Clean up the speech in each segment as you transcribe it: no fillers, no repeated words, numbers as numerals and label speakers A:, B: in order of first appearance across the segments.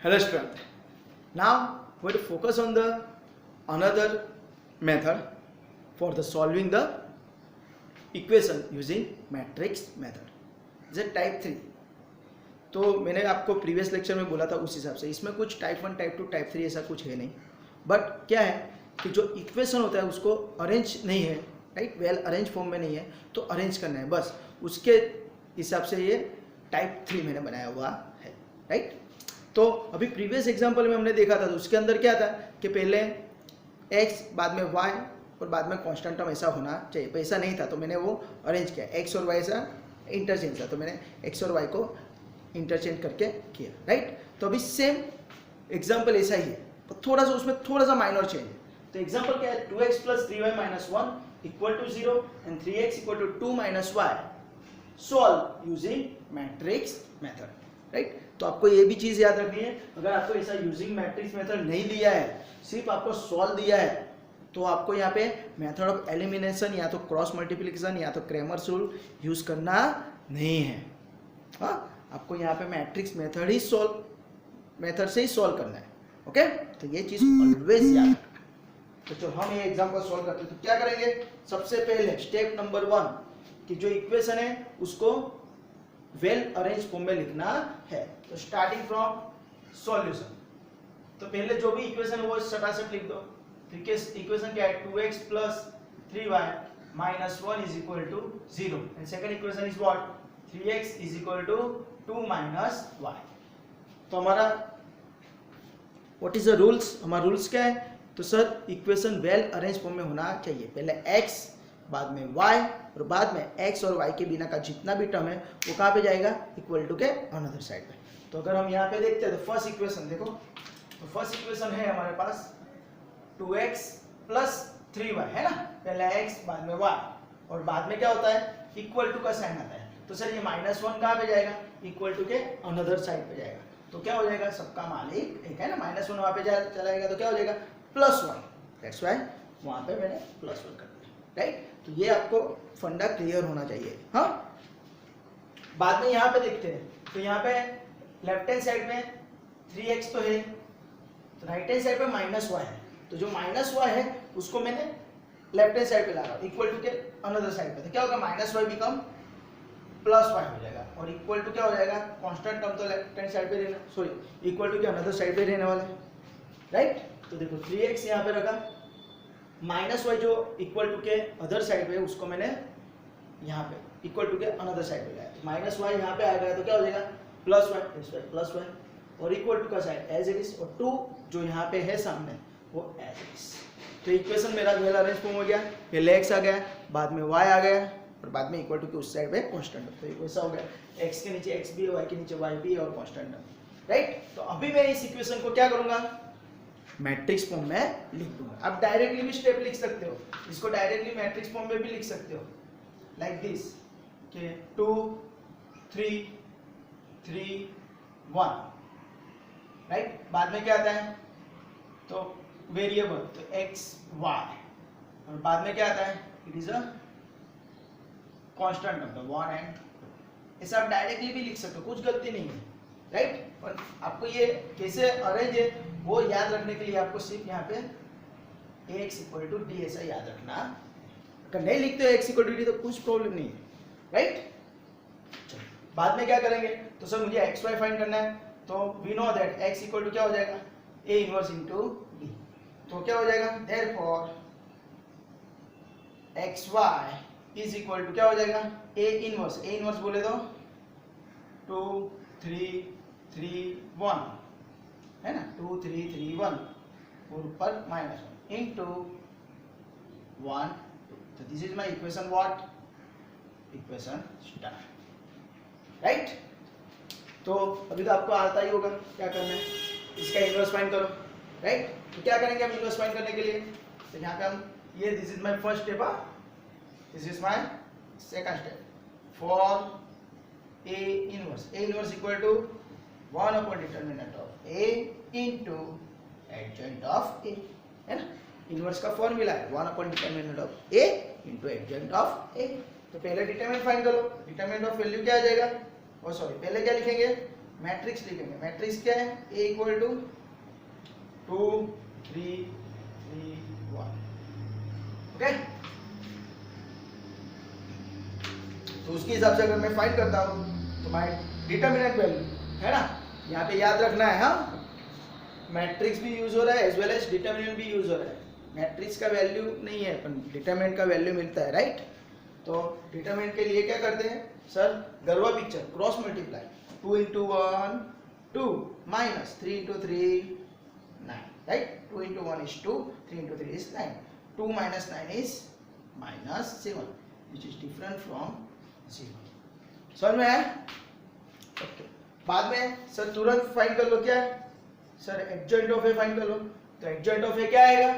A: Hello student. Now we will focus on the another method for the solving the equation using matrix method. Is type 3. तो मैंने आपको previous lecture में बोला था उस हिसाब से इसमें कुछ टाइप 1 टाइप 2 टाइप 3 ऐसा कुछ है नहीं, बट क्या है कि जो इक्वेशन होता है उसको अरेंज नहीं है, राइट, वेल अरेंज फॉर्म में नहीं है तो अरेंज करना है, बस उसके हिसाब से ये टाइप 3 मैंने बनाया हुआ है, राइट. तो अभी प्रीवियस एग्जांपल में हमने देखा था तो उसके अंदर क्या था कि पहले x बाद में y और बाद में कांस्टेंट टर्म ऐसा होना चाहिए, तो ऐसा नहीं था तो मैंने वो अरेंज किया, x और y ऐसा इंटरचेंज था तो मैंने x और y को इंटरचेंज करके किया, राइट. तो अभी सेम एग्जांपल ऐसा ही है तो थोड़ा सा उसमें थोड़ा सा माइनर चेंज है. तो एग्जांपल क्या है, 2x + 3y - 1 = 0 and 3x = 2 - y solve using matrix method, right. तो आपको ये भी चीज याद रखनी है, अगर आपको ऐसा यूजिंग मैट्रिक्स मेथड नहीं दिया है, सिर्फ आपको सॉल्व दिया है, तो आपको यहाँ पे मेथड ऑफ एलिमिनेशन या तो क्रॉस मल्टीप्लिकेशन या तो क्रेमर्स रूल यूज करना नहीं है. हाँ, आपको यहाँ पे मैट्रिक्स मेथड ही मेथड से ही सॉल्व करना है. ओके, तो ये चीज ऑलवेज याद रखना. तो जो हम ये एग्जाम्पल सॉल्व करते हैं तो क्या करेंगे, सबसे पहले स्टेप नंबर 1 कि जो इक्वेशन है उसको वेल अरेंज फॉर्म में लिखना है. तो स्टार्टिंग फ्रॉम सॉल्यूशन, तो पहले जो भी इक्वेशन है वो सटासट लिख दो. तो इक्वेशन क्या है, 2x + 3y - 1 = 0 and second equation is what, 3x = 2 - y. तो हमारा व्हाट इज द रूल्स, हमारा रूल्स क्या है, तो sir equation well arrange form में होना चाहिए, पहले x बाद में y और बाद में x और y के बिना का जितना भी टर्म है वो कहाँ पे जाएगा, इक्वल टू के अनदर साइड पे. तो अगर हम यहाँ पे देखते हैं तो फर्स्ट इक्वेशन देखो, तो फर्स्ट इक्वेशन है हमारे पास 2x + 3y है ना, पहले x बाद में y और बाद में क्या होता है, इक्वल टू का साइन आता है. तो सर ये -1 कहाँ पे जाएगा, इक्वल टू के अनदर साइड पे जाएगा. तो क्या हो जाएगा, सबका मालिक एक है ना, -1 वहाँ पे चला जाएगा तो क्या हो जाएगा, +1. दैट्स व्हाई वहाँ पे मैंने +1 कर दिया, राइट. तो ये आपको फंडा क्लियर होना चाहिए. हाँ, बाद में यहाँ पे देखते हैं तो यहाँ पे लेफ्ट हैंड साइड में 3x तो है, तो राइट हैंड साइड पे -y है, तो जो -y है उसको मैंने लेफ्ट हैंड साइड पे ला रहा हूँ इक्वल टू के अनदर साइड पे. तो क्या होगा, -y बिकम +y हो जाएगा और इक्वल टू क्या हो जाएगा, कांस्टेंट टर्म तो लेफ्ट हैंड साइड पे रहना, सॉरी इक्वल टू के अनदर साइड पे रहने वाला है, राइट. तो देखो 3x यहाँ पे रखा, -y जो इक्वल टू के अदर साइड पे उसको मैंने यहाँ पे इक्वल टू के अनदर साइड पे लाया, -y यहाँ पे आ गया तो क्या हो जाएगा, +y और इक्वल टू का साइड एज इट इज और 2 जो यहाँ पे है सामने वो एज इट इज. तो इक्वेशन मेरा वेल अरेंज फॉर्म हो गया, पहले x आ गया बाद में y आ गया और बाद में इक्वल टू के उस साइड पे कांस्टेंट. तो ये वैसा हो गया, x के नीचे x भी है, y के नीचे y भी है और कांस्टेंट, राइट. तो अभी मैं इस इक्वेशन को क्या करूंगा, मैट्रिक्स फॉर्म में लिख दूंगा. आप डायरेक्टली भी स्टेप लिख सकते हो, इसको डायरेक्टली मैट्रिक्स फॉर्म में भी लिख सकते हो, लाइक दिस कि 2 3 3 1, राइट. बाद में क्या आता है, तो वेरिएबल तो x y और बाद में क्या आता है, it is a constant number 1 and 2. ऐसा आप डायरेक्टली भी लिख सकते हो, कुछ गलती नहीं है, राइट. पर आपको ये कैसे अरेंज है वो याद रखने के लिए आपको सिर्फ यहाँ पे x = d ऐसा याद रखना. अगर नहीं लिखते हो x = d तो कुछ प्रॉब्लम नहीं है, राइट. बाद में क्या करेंगे, तो सर मुझे x y फाइंड करना है, तो वी नो दैट x = क्या हो जाएगा, a इनवर्स * d. तो क्या हो जाएगा, देयरफॉर x y = क्या हो जाएगा, a इनवर्स बोले तो 2 3 3 1 है ना, 2 3 3 1 और ऊपर -1 into 1 2. तो this is my equation, what, equation star, right. तो अभी तो आपको आता ही होगा क्या करना है, इसका इनवर्स फाइंड करो, राइट. तो क्या करेंगे हम इनवर्स फाइंड करने के लिए, तो यहाँ पे हम ये this is my first step, this is my second step for a inverse equal to 1 upon determinant of a into adjoint of a, है ना. इनवर्स का फॉर्मूला है 1 upon determinant of a into adjoint of a. तो पहले determinant find करो, determinant of value क्या आ जाएगा, और सॉरी पहले क्या लिखेंगे, मैट्रिक्स लिखेंगे। मैट्रिक्स क्या है? A equal to 2 3 3 1। ओके, तो उसके हिसाब से अगर मैं फाइंड करता हूँ तो माय डिटरमिनेंट वैल्यू है ना, यहाँ पे याद रखना है। हाँ, मैट्रिक्स भी यूज हो रहा है एज वेल एज डिटरमिनेंट भी यूज हो रहा है। मैट्रिक्स का वैल्यू नहीं है पर डिटरमिनेंट का वैल्यू मिलता है, राइट। तो डिटरमिनेंट के लिए क्या करते हैं sir? Garwa picture, cross multiply. 2 into 1 2 minus 3 into 3 9, right? 2 into 1 is 2, 3 into 3 is 9, 2 minus 9 is minus 7, which is different from 0। समझ में है? ओके, बाद में सर तुरंत फाइंड कर लो क्या है sir? Adjoint of A find कर लो। तो एडजॉइंट ऑफ ए क्या आएगा?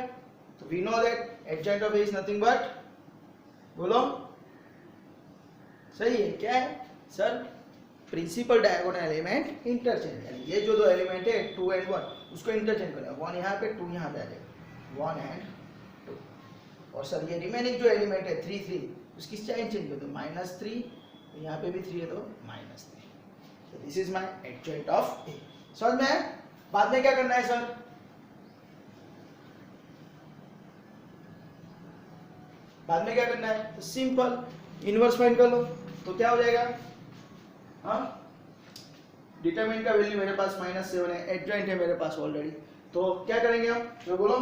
A: तो we know that adjoint of A is nothing but, बोलो सही है, क्या है sir? Principal diagonal element interchange. यानी ये जो दो एलिमेंट है 2 and 1 उसको इंटरचेंज करेगा। 1 यहाँ पे 2 यहाँ पे आ जाएगा, 1 and 2। और सर ये रिमेनिंग जो एलिमेंट है 3 3 उसकी साइन चेंज कर दो, -3, यहाँ पे भी 3 है तो -3। तो this is my adjoint of A. समझ में? बाद में क्या करना है सर? बाद में क्या करना है? तो सिंपल इनवर्स फाइंड कर लो। तो क्या हो जाएगा? हाँ, डिटरमिनेंट का वैल्यू मेरे पास -7 है, एडजॉइंट है मेरे पास ऑलरेडी। तो क्या करेंगे हम? तो बोलो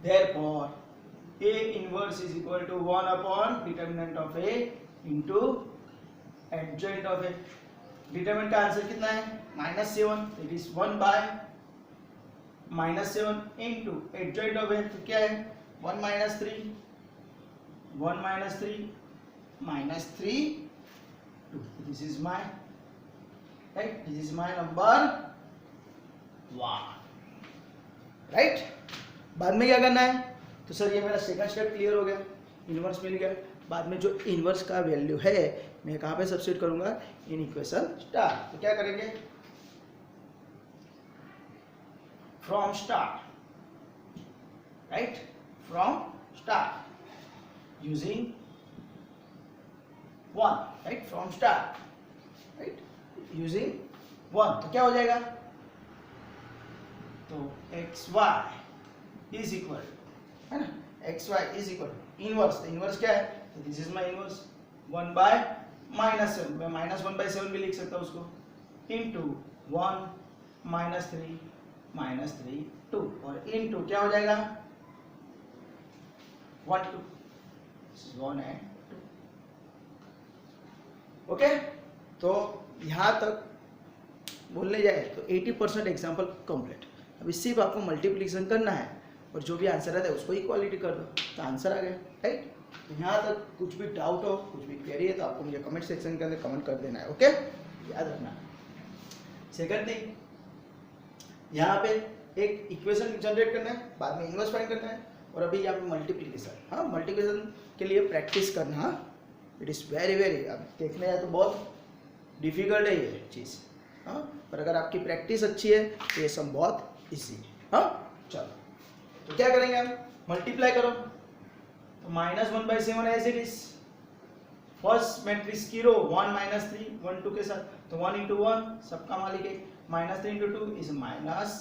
A: therefore A inverse is equal to 1 upon determinant of A into adjoint of A। Determinant का आंसर कितना है? -7, it is 1 by -7 into adjoint of A तो क्या है? 1 minus 3 1 minus 3 minus 3 2। This is my, right? This is my number 1, right? बाद में क्या करना है? तो सर ये मेरा सेकंड स्टेप क्लियर हो गया, इनवर्स मिल गया। बाद में जो इनवर्स का वैल्यू है मैं कहाँ पे सब्स्टिट्यूट करूंगा? In equation star. तो क्या करेंगे? From star, right? From star using 1, right? From star, right? Using 1 तो क्या हो जाएगा? तो xy इज इक्वल, है ना, xy इज इक्वल इनवर्स। तो इनवर्स क्या है? तो this is my inverse 1 by -7। मैं -1/7 भी लिख सकता हूँ उसको, इनटू 1 -3 -3 2 और इनटू क्या हो जाएगा? 1 2 1 and 2। ओके, तो यहाँ तक बोलने जाए तो 80% एग्जाम्पल कंप्लीट। अभी सिर्फ आपको मल्टीप्लिकेशन करना है और जो भी आंसर आता है उसको इक्वालिटी कर दो तो आंसर आ गया, राइट? तो यहाँ तक कुछ भी डाउट हो, कुछ भी क्वेरी है तो आपको मुझे कमेंट सेक्शन के अंदर कमेंट कर देना है। ओके, याद रखना। सेकंड थिंग, यहाँ पे एक इक्वेशन जनरेट करना है, बाद में इनवर्स फाइंड करना है और अभी यहाँ पे मल्टीप्लिकेशन। हाँ, मल्टीप्लिकेशन के लिए प्रैक्टिस करना, इट इज़ वेरी अब देखने जाए तो बहुत डिफिकल्ट है ये चीज़। हाँ, पर अगर आपकी प्रैक्टिस अच्छी है तो ये सब बहुत इजी है। हाँ, चलो तो क्या करेंगे हम? मल्टीप्लाई करो तो -1/7 as it is. First matrix की रो 1 -3 1 2 के साथ, तो 1 into 1 सबका मालिक है, -3 into 2 इज -6।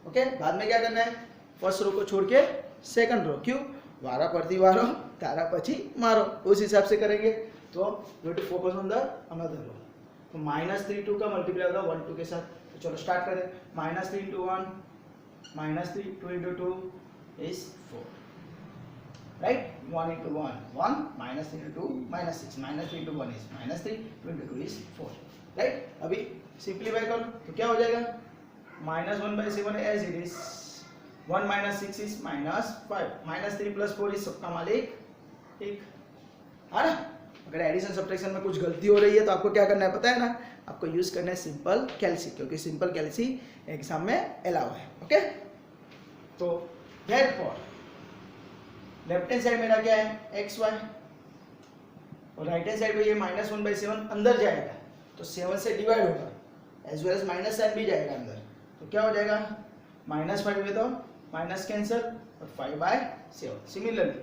A: ओके, बाद में क्या करना है? फर्स्ट रो को छोड़ के सेकंड रो, क्यों? वारा पड़ती वारो तारा पची मारो, उस हिसाब से करेंगे। तो we to focus on the another row. तो -3 2 का मल्टीप्लाई होगा 1 2 के साथ। तो चलो स्टार्ट करें। -3 into 1 -3 2 into 2 is 4, right? 1 into 1 1 -3 into 2 -6 -3 into 1 is -3 2 into 2 is 4, right? अभी सिंप्लीफाई करो तो क्या हो जाएगा? -1/7 as it is, 1 - 6 is -5, -3 + 4 is सबका मालिक 1, है ना? अगर एडिशन सब्ट्रैक्शन में कुछ गलती हो रही है तो आपको क्या करना है पता है ना? आपको यूज करना है सिंपल कैलसी, क्योंकि सिंपल कैलसी एग्जाम में अलाउ है। ओके, तो देयरफॉर लेफ्ट हैंड साइड मेरा क्या है? xy और राइट हैंड साइड पे ये -1/7 अंदर जाएगा तो 7 से डिवाइड होगा, as well as minus sign भी जाएगा अंदर। तो क्या हो जाएगा? -5 में तो माइनस कैंसिल और 5/7। सिमिलरली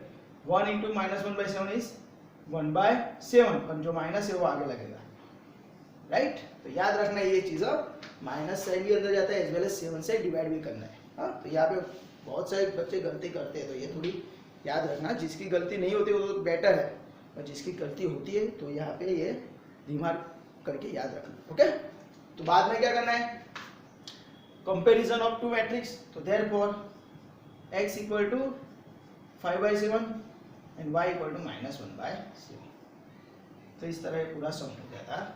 A: 1 into -1/7 इज 1/7, पर जो माइनस है वो आगे लगेगा, राइट। तो याद रखना ये चीज़, माइनस साइन भी अंदर जाता है एज वेल एज 7 से डिवाइड भी करना है। हाँ, तो यहाँ पे बहुत सारे बच्चे गलती करते हैं, तो ये थोड़ी याद रखना। जिसकी गलती नहीं होती वो तो बेटर है, और जिसकी गलती होती है तो यहाँ पे ये दिमाग करके याद रखना, ओके। तो बाद में क्या करना है, कंपैरिजन ऑफ टू मैट्रिक्स। तो therefore x equal to 5/7 and y equal to -1/7। तो इस तरह पूरा सम हो जाता है,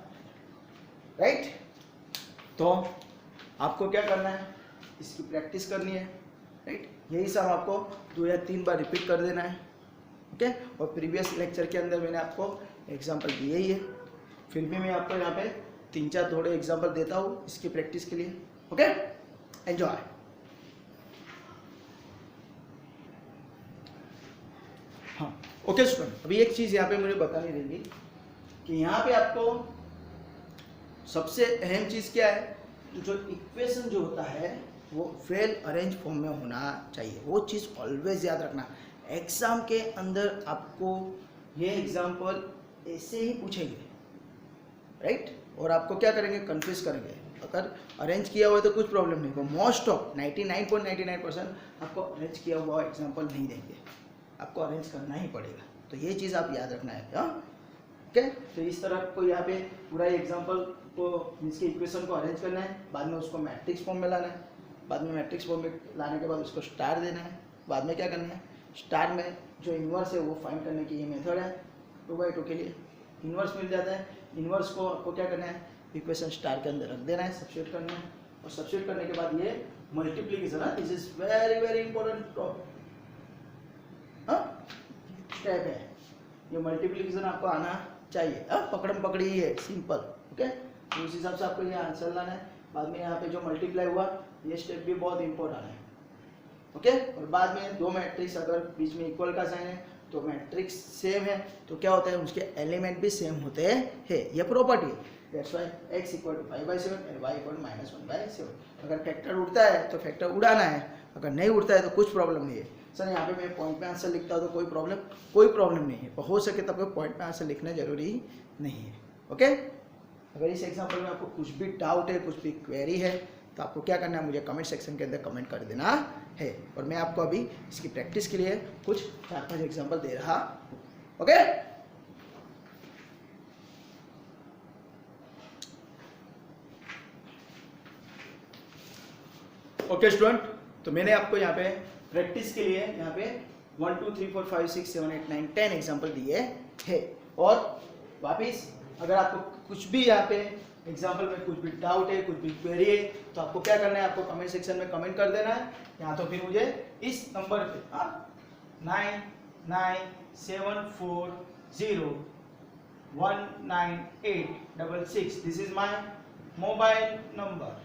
A: राइट। तो आपको क्या करना है, इसकी प्रैक्टिस करनी है, राइट। यही सब आपको 2 या 3 बार रिपीट कर देना है, ओके। और प्रीवियस लेक्चर के अंदर मैंने आपको एग्जांपल दिए ही है, फिर भी मैं आपको यहाँ पे 3-4 थोड़े एग्जांपल देता हूँ इसकी प्रैक्टिस के लिए, ओके। एंजॉय। हाँ, ओके स्टूडेंट, अभी एक चीज़ यहाँ पे मुझे बतानी रहेगी कि यहाँ पे आपको सबसे अहम चीज़ क्या है, तो जो इक्वेशन जो होता है वो वेल अरेंज फॉर्म में होना चाहिए, वो चीज़ ऑलवेज याद रखना। एग्जाम के अंदर आपको ये एग्जाम्पल ऐसे ही पूछेंगे, राइट। और आपको क्या करेंगे, कंफ्यूज करेंगे। अगर अरेंज किया हुआ है तो कुछ प्रॉब्लम नहीं, वो मोस्ट ऑफ 99.99% आपको अरेंज किया हुआ एग्जाम्पल नहीं देंगे, आपको अरेंज करना ही पड़ेगा। तो ये चीज़ आप याद रखना है, हाँ, ओके। तो इस तरह आपको यहाँ पे पूरा एग्जाम्पल को मीन्स के इक्वेशन को अरेंज करना है, बाद में उसको मैट्रिक्स फॉर्म में लाना है, बाद में मैट्रिक्स फॉर्म में लाने के बाद उसको स्टार देना है, बाद में क्या करना है, स्टार में जो इन्वर्स है वो फाइंड करने की ये मेथड है। 2/2 के लिए इन्वर्स मिल जाता है, इन्वर्स को आपको क्या करना है, इक्वेशन स्टार के अंदर रख देना है, सब्स्टिट्यूट करना है, और सब्स्टिट्यूट करने के बाद ये मल्टीप्लिकेशन है, this is very very important step है, ये मल्टीप्लिकेशन आपको आना चाहिए। पकड़म पकड़ी ही है, सिंपल, ओके। तो उस हिसाब से आपको ये आंसर लाना है। बाद में यहाँ पे जो मल्टीप्लाई हुआ ये स्टेप भी बहुत इंपॉर्टेंट है, ओके। और बाद में दो मैट्रिक्स अगर बीच में इक्वल का साइन है तो मैट्रिक्स सेम है तो क्या होता है, उसके एलिमेंट भी सेम होते हैं, ये property. That's why x equal to 5/7 and y equal to -1/7। अगर फैक्टर उड़ता है तो फैक्टर उड़ाना है, अगर नहीं उड़ता है तो कुछ प्रॉब्लम नहीं है। सर यहाँ पे मैं पॉइंट पे आंसर लिखता हूँ तो कोई प्रॉब्लम नहीं है, हो सके तब पॉइंट पे आंसर लिखना जरूरी नहीं है, ओके। अगर इस एग्जाम्पल में आपको कुछ भी डाउट है, कुछ भी क्वेरी है, तो आपको क्या करना है, मुझे कमेंट सेक्शन के अंदर कमेंट कर देना है, और मैं आपको अभी इसकी प्रैक्टिस के लिए कुछ 4-5 एग्जाम्पल दे रहा हूँ, ओके। ओके स्टूडेंट, तो मैंने आपको यहाँ पे प्रैक्टिस के लिए यहाँ पे 1 2 3 4 5 6 7 8 9 10 एग्जाम्पल दिए हैं। और वापिस अगर आपको कुछ भी यहाँ पे एग्जाम्पल में कुछ भी डाउट है, कुछ भी क्वेरी है, तो आपको क्या करना है, आपको कमेंट सेक्शन में कमेंट कर देना है, या तो फिर मुझे इस नंबर पे 9974019866, this is my mobile number,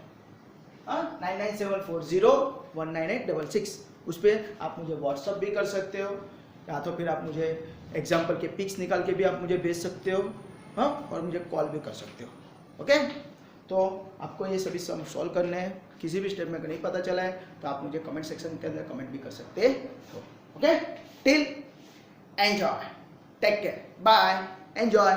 A: 9974019866। उस पर आप मुझे व्हाट्सअप भी कर सकते हो, या तो फिर आप मुझे एग्जाम्पल के पिक्स निकाल के भी आप मुझे भेज सकते हो, हाँ, और मुझे कॉल भी कर सकते हो, ओके। तो आपको ये सभी सम सॉल्व करने हैं, किसी भी स्टेप में अगर नहीं पता चला है तो आप मुझे कमेंट सेक्शन के अंदर कमेंट भी कर सकते हो, okay. Till enjoy, take care, bye, enjoy.